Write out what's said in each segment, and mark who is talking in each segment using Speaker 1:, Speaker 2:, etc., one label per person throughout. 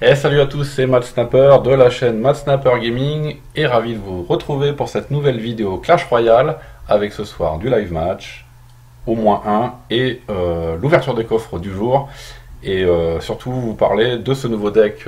Speaker 1: Et salut à tous, c'est MathSnapper de la chaîne MathSnapper Gaming et ravi de vous retrouver pour cette nouvelle vidéo Clash Royale avec ce soir du live match, au moins un, et l'ouverture des coffres du jour. Et surtout vous parler de ce nouveau deck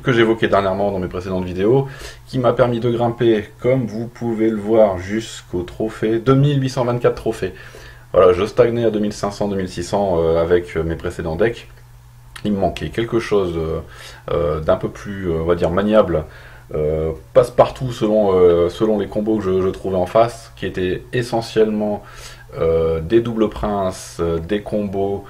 Speaker 1: que j'évoquais dernièrement dans mes précédentes vidéos, qui m'a permis de grimper, comme vous pouvez le voir, jusqu'au trophée, 2824 trophées. Voilà, je stagnais à 2500-2600 avec mes précédents decks. Il me manquait quelque chose d'un peu plus, on va dire, maniable, passe-partout selon les combos que je trouvais en face, qui étaient essentiellement des doubles princes, des combos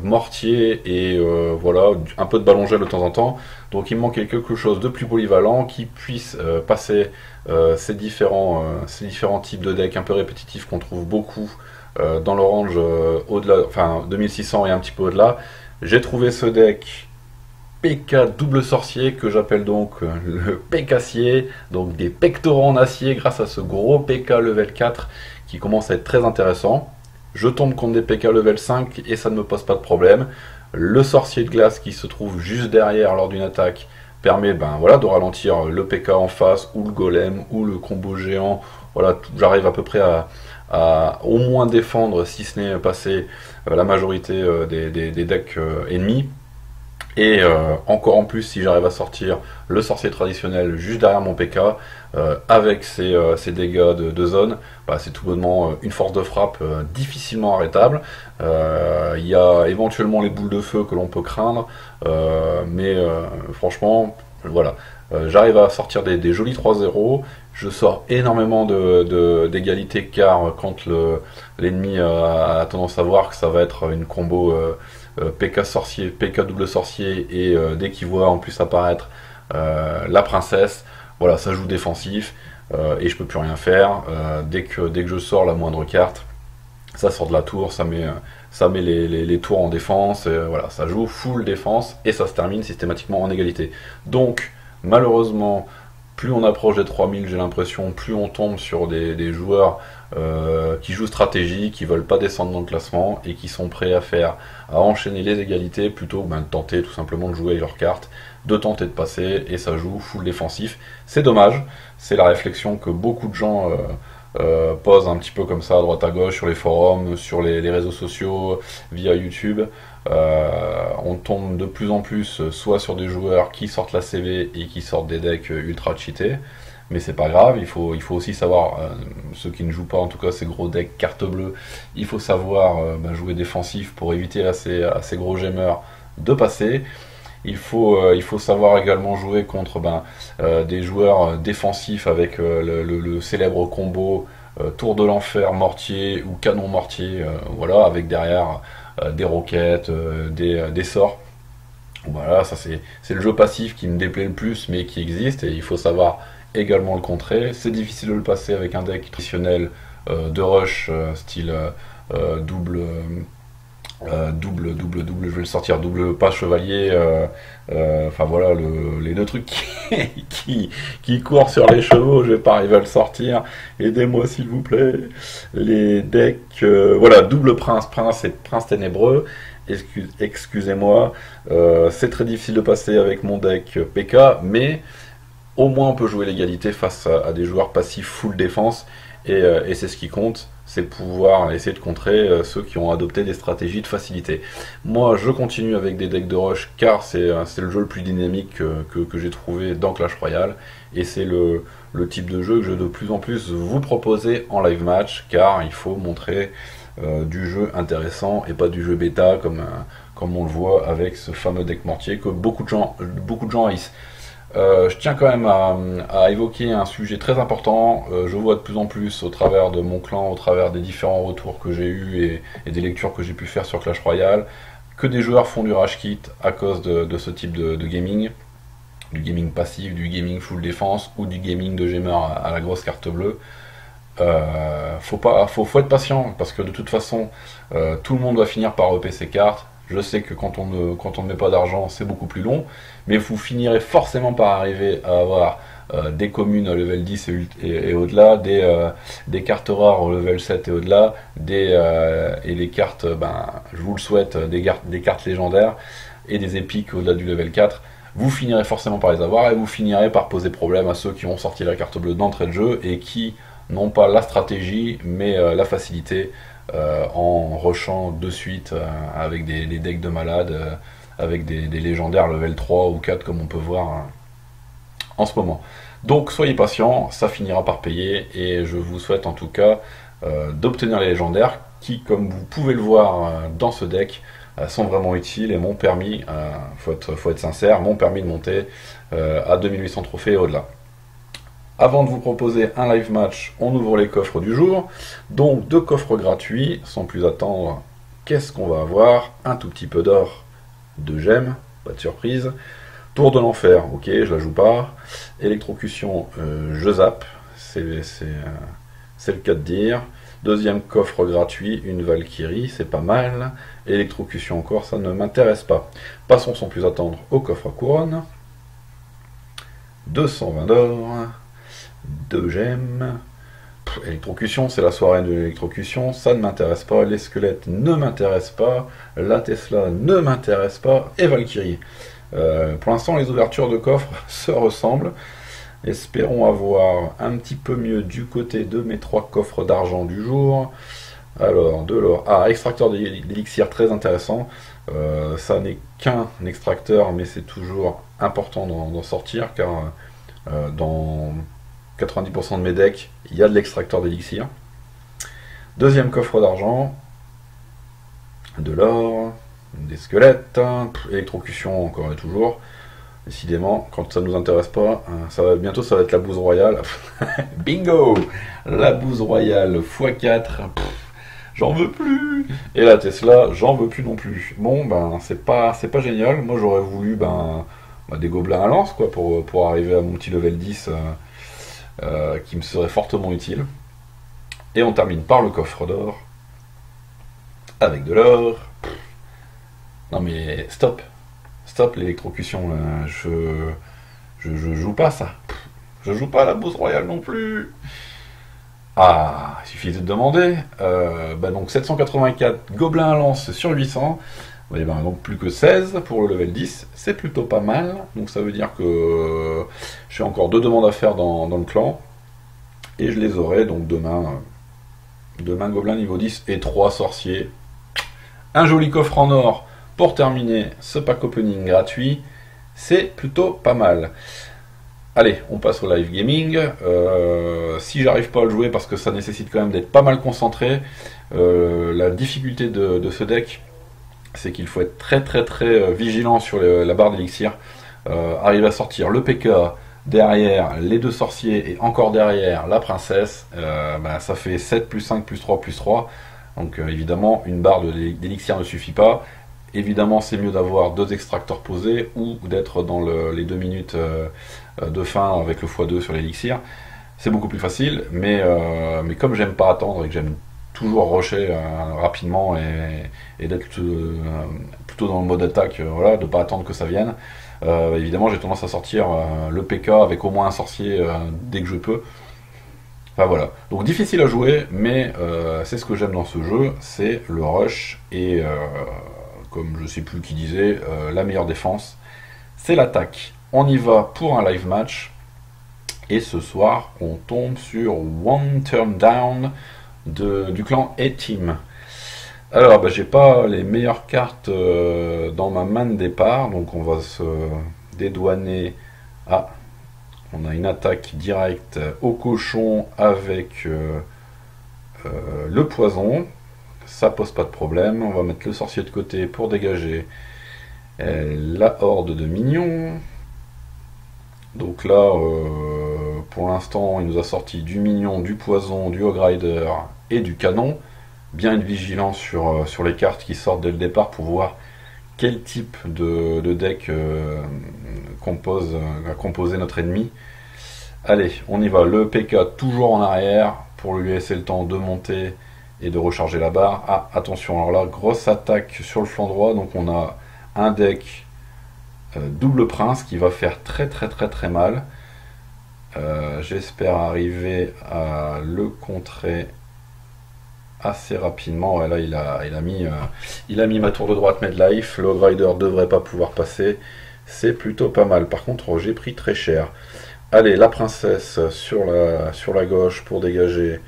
Speaker 1: mortier et voilà, un peu de ballon gel de temps en temps. Donc il me manquait quelque chose de plus polyvalent qui puisse passer ces différents types de decks un peu répétitifs qu'on trouve beaucoup dans le range au-delà, enfin 2600 et un petit peu au-delà. J'ai trouvé ce deck PK double sorcier que j'appelle donc le PKcier, donc des pectoraux en acier grâce à ce gros PK level 4 qui commence à être très intéressant. Je tombe contre des PK level 5 et ça ne me pose pas de problème. Le sorcier de glace qui se trouve juste derrière lors d'une attaque permet voilà, de ralentir le PK en face ou le golem ou le combo géant. Voilà, j'arrive à peu près à au moins défendre, si ce n'est passer la majorité des decks ennemis. Et encore en plus, si j'arrive à sortir le sorcier traditionnel juste derrière mon PK, avec ses dégâts de zone, c'est tout bonnement une force de frappe difficilement arrêtable. Il y a éventuellement les boules de feu que l'on peut craindre, mais franchement, voilà. J'arrive à sortir des jolis 3-0, je sors énormément d'égalité car quand l'ennemi a tendance à voir que ça va être une combo PK sorcier, PK double sorcier et dès qu'il voit en plus apparaître la princesse, voilà, ça joue défensif et je peux plus rien faire. Dès que je sors la moindre carte, ça sort de la tour, ça met les tours en défense, voilà, ça joue full défense et ça se termine systématiquement en égalité. Donc malheureusement, plus on approche des 3000, j'ai l'impression, plus on tombe sur des joueurs qui jouent stratégie, qui veulent pas descendre dans le classement et qui sont prêts à enchaîner les égalités plutôt que de tenter tout simplement de jouer avec leurs cartes, de tenter de passer et ça joue full défensif. C'est dommage, c'est la réflexion que beaucoup de gens posent un petit peu comme ça à droite à gauche sur les forums, sur les réseaux sociaux, via YouTube. On tombe de plus en plus soit sur des joueurs qui sortent la CV et qui sortent des decks ultra cheatés, mais c'est pas grave, il faut aussi savoir, ceux qui ne jouent pas en tout cas ces gros decks carte bleue, il faut savoir jouer défensif pour éviter à ces gros gemeurs de passer. Il faut savoir également jouer contre des joueurs défensifs avec le célèbre combo tour de l'enfer mortier ou canon mortier, voilà, avec derrière des roquettes, des sorts. Voilà, ça c'est le jeu passif qui me déplaît le plus mais qui existe et il faut savoir également le contrer. C'est difficile de le passer avec un deck traditionnel de rush style double, je vais le sortir, double pas chevalier, enfin voilà, les deux trucs qui courent sur les chevaux, je vais pas arriver à le sortir, aidez-moi s'il vous plaît. Les decks, voilà, double prince et prince ténébreux, excusez-moi, c'est très difficile de passer avec mon deck PK, mais au moins on peut jouer l'égalité face à des joueurs passifs full défense, et c'est ce qui compte, c'est pouvoir essayer de contrer ceux qui ont adopté des stratégies de facilité. Moi je continue avec des decks de rush car c'est le jeu le plus dynamique que j'ai trouvé dans Clash Royale, et c'est le type de jeu que je vais de plus en plus vous proposer en live match, car il faut montrer du jeu intéressant et pas du jeu bêta comme on le voit avec ce fameux deck mortier que beaucoup de gens haïssent. Je tiens quand même à évoquer un sujet très important. Je vois de plus en plus au travers de mon clan, au travers des différents retours que j'ai eus et des lectures que j'ai pu faire sur Clash Royale, que des joueurs font du rage quit à cause de ce type de gaming, du gaming passif, du gaming full défense ou du gaming de gemeur à la grosse carte bleue. Faut être patient parce que de toute façon tout le monde va finir par EP ses cartes. Je sais que quand on ne met pas d'argent, c'est beaucoup plus long, mais vous finirez forcément par arriver à avoir des communes à level 10 et au-delà, des cartes rares au level 7 et au-delà, et les cartes, je vous le souhaite, des cartes légendaires et des épiques au-delà du level 4. vous finirez forcément par les avoir et vous finirez par poser problème à ceux qui ont sorti la carte bleue d'entrée de jeu et qui n'ont pas la stratégie mais la facilité en rushant de suite avec des decks de malades, avec des légendaires level 3 ou 4 comme on peut voir en ce moment. Donc soyez patients, ça finira par payer et je vous souhaite en tout cas d'obtenir les légendaires qui, comme vous pouvez le voir dans ce deck, sont vraiment utiles et m'ont permis, faut être sincère, m'ont permis de monter à 2800 trophées et au-delà. Avant de vous proposer un live match, on ouvre les coffres du jour. Donc 2 coffres gratuits, sans plus attendre, qu'est-ce qu'on va avoir? Un tout petit peu d'or, 2 gemmes, pas de surprise. Tour de l'enfer, ok, je la joue pas. Électrocution, je zappe, c'est le cas de dire. Deuxième coffre gratuit, une Valkyrie, c'est pas mal. Électrocution encore, ça ne m'intéresse pas. Passons sans plus attendre au coffre à couronne. 220 d'or, 2 gemmes. Électrocution, c'est la soirée de l'électrocution, ça ne m'intéresse pas. Les squelettes ne m'intéressent pas. La Tesla ne m'intéresse pas. Et Valkyrie. Pour l'instant, les ouvertures de coffres se ressemblent. Espérons avoir un petit peu mieux du côté de mes 3 coffres d'argent du jour. Alors, de l'or. Ah, extracteur d'élixir, très intéressant. Ça n'est qu'un extracteur, mais c'est toujours important d'en sortir, car dans 90% de mes decks, il y a de l'extracteur d'élixir. Deuxième coffre d'argent. De l'or. Des squelettes. Électrocution, encore et toujours. Décidément, quand ça ne nous intéresse pas, bientôt ça va être la bouse royale. Bingo! La bouse royale x4. J'en veux plus! Et la Tesla, j'en veux plus non plus. Bon, ben, c'est pas génial. Moi, j'aurais voulu des gobelins à lance, quoi, pour arriver à mon petit level 10 qui me serait fortement utile. Et on termine par le coffre d'or. Avec de l'or. Non mais, stop! Stop l'électrocution, je joue pas ça. Je joue pas à la bouse royale non plus. Ah, il suffit de demander. Donc 784 gobelins à lance sur 800. Et donc plus que 16 pour le level 10. C'est plutôt pas mal. Donc ça veut dire que j'ai encore 2 demandes à faire dans le clan. Et je les aurai donc demain. Demain gobelin niveau 10 et 3 sorciers. Un joli coffre en or. Pour terminer ce pack opening gratuit, c'est plutôt pas mal. Allez, on passe au live gaming. Si j'arrive pas à le jouer, parce que ça nécessite quand même d'être pas mal concentré, la difficulté de ce deck, c'est qu'il faut être très vigilant sur la barre d'élixir. Arriver à sortir le PK, derrière les 2 sorciers et encore derrière la princesse, ça fait 7 plus 5 plus 3 plus 3. Donc évidemment, une barre d'élixir ne suffit pas. Évidemment, c'est mieux d'avoir 2 extracteurs posés ou d'être dans les 2 minutes de fin avec le x2 sur l'élixir. C'est beaucoup plus facile, mais comme j'aime pas attendre et que j'aime toujours rusher rapidement et d'être plutôt dans le mode attaque, voilà, de pas attendre que ça vienne, évidemment j'ai tendance à sortir le PK avec au moins un sorcier dès que je peux. Enfin voilà, donc difficile à jouer, mais c'est ce que j'aime dans ce jeu, c'est le rush et comme je sais plus qui disait, la meilleure défense, c'est l'attaque. On y va pour un live match. Et ce soir, on tombe sur One Turn Down du clan A-Team. Alors, j'ai pas les meilleures cartes dans ma main de départ, donc on va se dédouaner. Ah, on a une attaque directe au cochon avec le poison. Ça pose pas de problème. On va mettre le sorcier de côté pour dégager la horde de minions. Donc là, pour l'instant, il nous a sorti du minion, du poison, du hog rider et du canon. Bien être vigilant sur les cartes qui sortent dès le départ pour voir quel type de deck a composé notre ennemi. Allez, on y va. Le PK toujours en arrière pour lui laisser le temps de monter et de recharger la barre. Ah, attention, alors là, grosse attaque sur le flanc droit. Donc on a un deck double prince qui va faire très mal. J'espère arriver à le contrer assez rapidement. Ouais, là il a mis ma tour de droite Medlife. Le hog rider devrait pas pouvoir passer. C'est plutôt pas mal. Par contre, j'ai pris très cher. Allez, la princesse sur la gauche pour dégager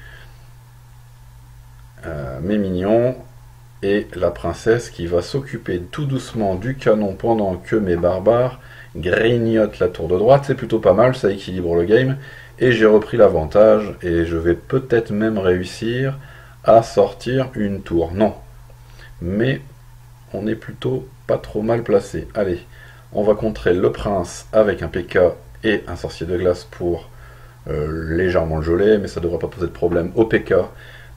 Speaker 1: mes minions. Et la princesse qui va s'occuper tout doucement du canon pendant que mes barbares grignotent la tour de droite. C'est plutôt pas mal, ça équilibre le game. Et j'ai repris l'avantage et je vais peut-être même réussir à sortir une tour. Non. Mais on est plutôt pas trop mal placé. Allez, on va contrer le prince avec un PK et un sorcier de glace pour légèrement le geler. Mais ça ne devrait pas poser de problème au PK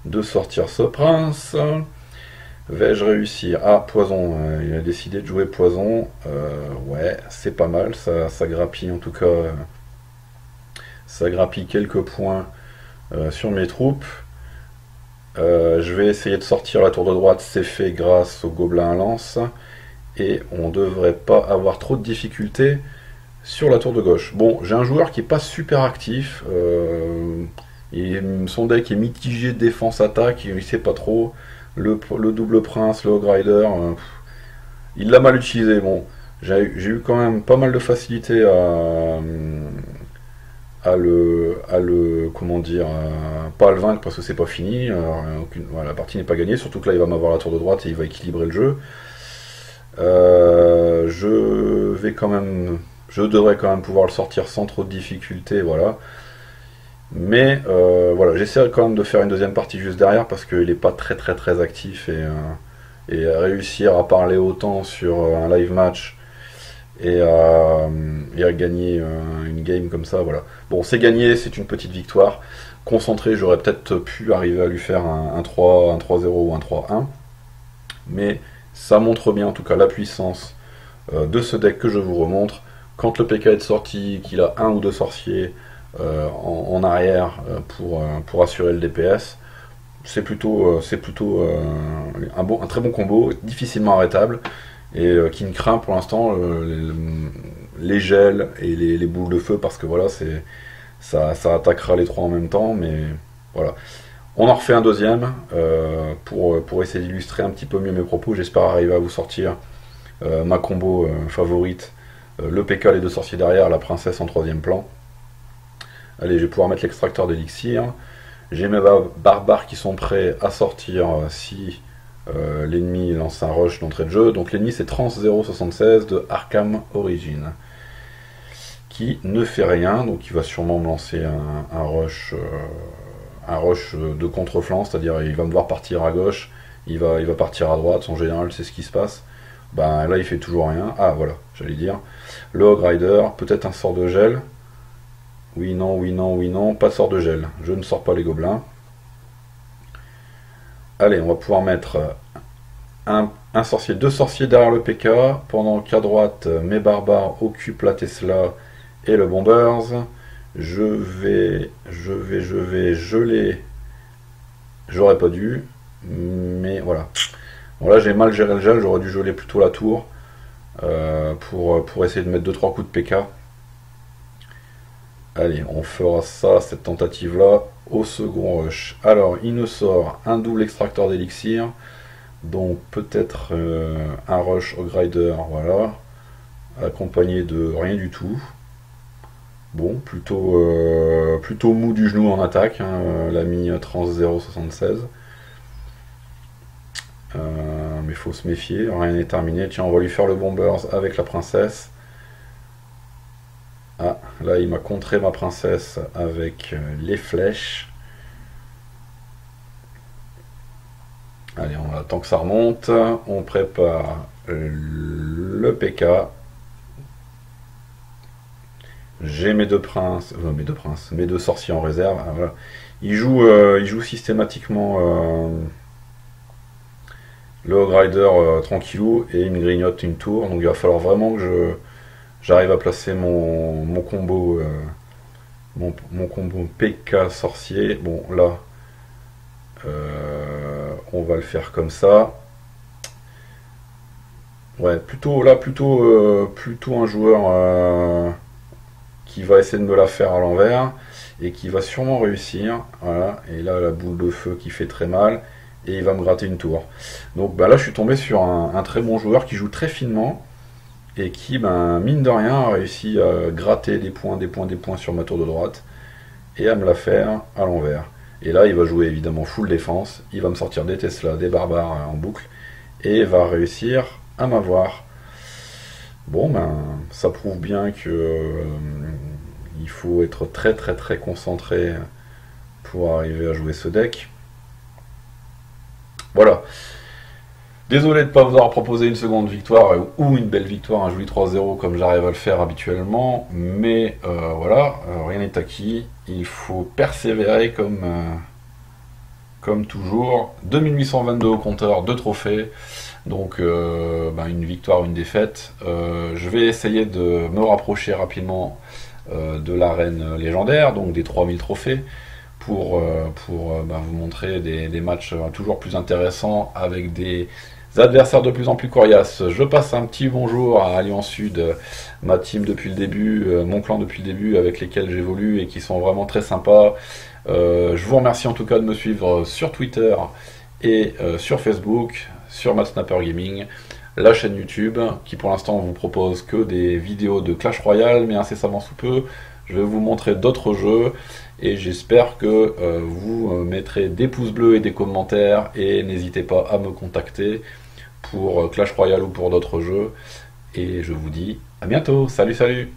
Speaker 1: de sortir ce prince. Vais-je réussir? Ah, poison, il a décidé de jouer poison. Ouais, c'est pas mal, ça grappille en tout cas. Ça grappille quelques points sur mes troupes. Je vais essayer de sortir la tour de droite, c'est fait grâce au gobelin à lance. Et on devrait pas avoir trop de difficultés sur la tour de gauche. Bon, j'ai un joueur qui est pas super actif. Son deck est mitigé défense-attaque, il sait pas trop. Le double prince, le hog rider, il l'a mal utilisé. Bon, j'ai eu quand même pas mal de facilité comment dire, pas à le vaincre parce que c'est pas fini. Voilà, la partie n'est pas gagnée, surtout que là il va m'avoir la tour de droite et il va équilibrer le jeu. Je devrais quand même pouvoir le sortir sans trop de difficulté, voilà. Mais voilà, j'essaierai quand même de faire une deuxième partie juste derrière parce qu'il n'est pas très actif et réussir à parler autant sur un live match et à gagner une game comme ça, voilà. Bon, c'est gagné, c'est une petite victoire. Concentré, j'aurais peut-être pu arriver à lui faire un 3, un 3-0 ou un 3-1. Mais ça montre bien en tout cas la puissance de ce deck que je vous remontre. Quand le PK est sorti, qu'il a un ou deux sorciers en arrière pour assurer le DPS, c'est plutôt un très bon combo, difficilement arrêtable et qui ne craint pour l'instant les gels et les boules de feu parce que voilà, ça attaquera les trois en même temps, mais voilà. On en refait un deuxième pour essayer d'illustrer un petit peu mieux mes propos. J'espère arriver à vous sortir ma combo favorite, le PK, les deux sorciers derrière, la princesse en troisième plan. Allez, je vais pouvoir mettre l'extracteur d'élixir. J'ai mes barbares qui sont prêts à sortir si l'ennemi lance un rush d'entrée de jeu. Donc l'ennemi c'est Trans 076 de Arkham Origin, qui ne fait rien, donc il va sûrement me lancer un rush de contre-flanc, c'est-à-dire il va me voir partir à gauche, il va partir à droite, en général c'est ce qui se passe. Ben là il fait toujours rien. Ah voilà, j'allais dire. Le Hog Rider, peut-être un sort de gel. Oui, non, pas de sort de gel. Je ne sors pas les gobelins. Allez, on va pouvoir mettre un sorcier, deux sorciers derrière le PK, pendant qu'à droite, mes barbares occupent la Tesla et le Bombers. Je vais geler. J'aurais pas dû, mais voilà. Bon, là, j'ai mal géré le gel, j'aurais dû geler plutôt la tour pour essayer de mettre 2-3 coups de PK. Allez, on fera ça, cette tentative-là, au second rush. Alors, il nous sort un double extracteur d'élixir, donc peut-être un rush au grider, voilà, accompagné de rien du tout. Bon, plutôt mou du genou en attaque, hein, l'ami Trans 076. Mais il faut se méfier, rien n'est terminé. Tiens, on va lui faire le Bombers avec la princesse. Ah, là il m'a contré ma princesse avec les flèches. Allez, on attend que ça remonte. On prépare le PK. J'ai mes deux sorciers en réserve. Ah, voilà. Il joue systématiquement le Hog Rider tranquillou et il me grignote une tour. Donc il va falloir vraiment que j'arrive à placer mon combo mon combo PK sorcier. Bon là on va le faire comme ça. Ouais, plutôt un joueur qui va essayer de me la faire à l'envers et qui va sûrement réussir. Voilà, et là la boule de feu qui fait très mal et il va me gratter une tour. Donc bah là je suis tombé sur un très bon joueur qui joue très finement et qui, ben, mine de rien, a réussi à gratter des points, des points, des points sur ma tour de droite et à me la faire à l'envers. Et là, il va jouer évidemment full défense, il va me sortir des Tesla, des barbares en boucle, et va réussir à m'avoir. Bon, ben, ça prouve bien que il faut être très très très concentré pour arriver à jouer ce deck. Voilà. Désolé de ne pas vous avoir proposé une seconde victoire ou une belle victoire, un joli 3-0 comme j'arrive à le faire habituellement, mais voilà, rien n'est acquis, il faut persévérer comme toujours. 2822 au compteur, 2 trophées, donc ben, une victoire, une défaite. Je vais essayer de me rapprocher rapidement de l'arène légendaire, donc des 3000 trophées, pour ben, vous montrer des matchs toujours plus intéressants avec des adversaires de plus en plus coriaces. Je passe un petit bonjour à Alliance Sud, ma team depuis le début, mon clan depuis le début, avec lesquels j'évolue et qui sont vraiment très sympas. Je vous remercie en tout cas de me suivre sur Twitter et sur Facebook, sur MadSnapper Gaming, la chaîne YouTube qui pour l'instant vous propose que des vidéos de Clash Royale, mais incessamment sous peu je vais vous montrer d'autres jeux et j'espère que vous mettrez des pouces bleus et des commentaires et n'hésitez pas à me contacter pour Clash Royale ou pour d'autres jeux et je vous dis à bientôt, salut salut.